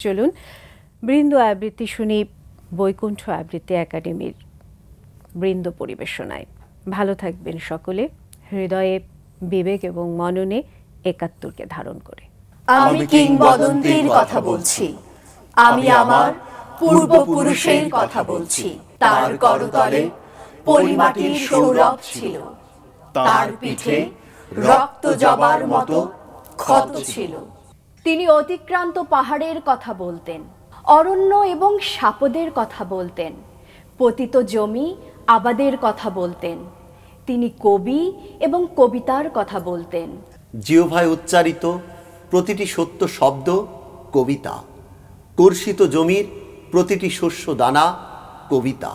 চলুন বৃন্দ আবৃত্তি শুনি বৈকুণ্ঠ আবৃত্তি একাডেমির বৃন্দ পরিবেশনায়। ভালো থাকবেন সকলে, হৃদয়ে বিবেক এবং মননে একাত্তরকে ধারণ করে। আমি কিংবদন্তির কথা বলছি, আমি আমার পূর্বপুরুষের কথা বলছি। তার করতলে পরিমাটির সৌরভ ছিল, তার পিঠে রক্ত জবার মতো ক্ষত ছিল। তিনি অতিক্রান্ত পাহাড়ের কথা বলতেন, অরণ্য এবং সাপদের কথা বলতেন, পতিত জমি আবাদের কথা বলতেন। তিনি কবি এবং কবিতার কথা বলতেন। জিহ্বায় উচ্চারিত প্রতিটি সত্য শব্দ কবিতা, কর্ষিত জমির প্রতিটি শস্য দানা কবিতা।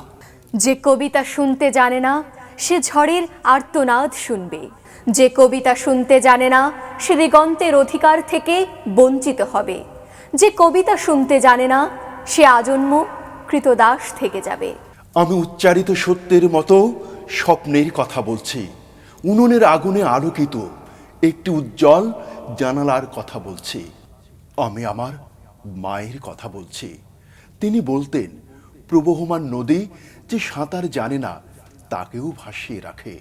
যে কবিতা শুনতে জানে না সে ঝড়ের আর্তনাদ শুনবে, যে কবিতা শুনতে জানে না সে দিগন্তের অধিকার থেকে বঞ্চিত হবে, যে কবিতা শুনতে জানে না সে আজন্ম কৃতদাস থেকে যাবে। আমি উচ্চারিত সত্যের মতো স্বপ্নের কথা বলছি, উনুনের আগুনে আলোকিত একটি উজ্জ্বল জানালার কথা বলছি। আমি আমার মায়ের কথা বলছি। তিনি বলতেন, প্রবহমান নদী যে সাঁতার জানে না তাকেও ভাসিয়ে রাখে।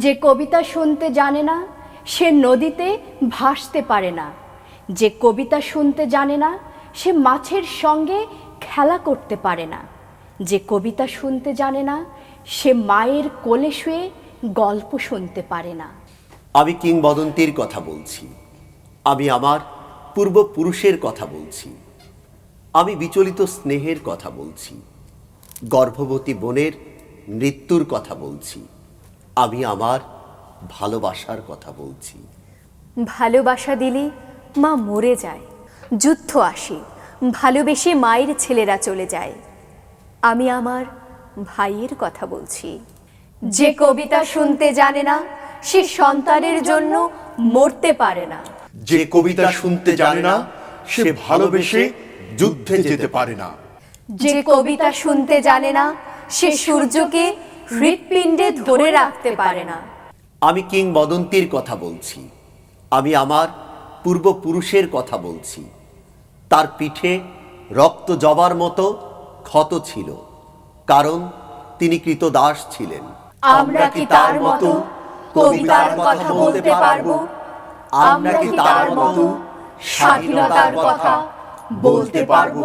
যে কবিতা শুনতে জানে না সে নদীতে ভাসতে পারে না, যে কবিতা শুনতে জানে না সে মাছের সঙ্গে খেলা করতে পারে না, যে কবিতা শুনতে জানে না সে মায়ের কোলে শুয়ে গল্প শুনতে পারে না। আমি কিংবদন্তির কথা বলছি, আমি আমার পূর্বপুরুষের কথা বলছি। আমি বিচলিত স্নেহের কথা বলছি, গর্ভবতী বোনের মৃত্যুর কথা বলছি। আমি আমার ভালোবাসার কথা বলছি। ভালোবাসা দিলে মা মরে যায়, যুদ্ধ আসে, ভালোবেসে মায়ের ছেলেরা চলে যায়। আমি আমার ভাইয়ের কথা বলছি। যে কবিতা শুনতে জানে না সে সন্তানের জন্য মরতে পারে না। যে কবিতা শুনতে জানে না সে ভালোবেসে যুদ্ধে যেতে পারে না। যে কবিতা শুনতে জানে না সে সূর্যকে হৃৎপিণ্ডে ধরে রাখতে পারে না। আমি কিংবদন্তির কথা বলছি, আমি আমার পূর্বপুরুষের কথা বলছি। তার পিঠে রক্ত জবার মতো ক্ষত ছিল, কারণ তিনি কৃতদাস ছিলেন। আমরা কি তার মতো কবিতার কথা বলতে পারবো? আমরা কি তার মতো স্বাধীনতার কথা বলতে পারবো?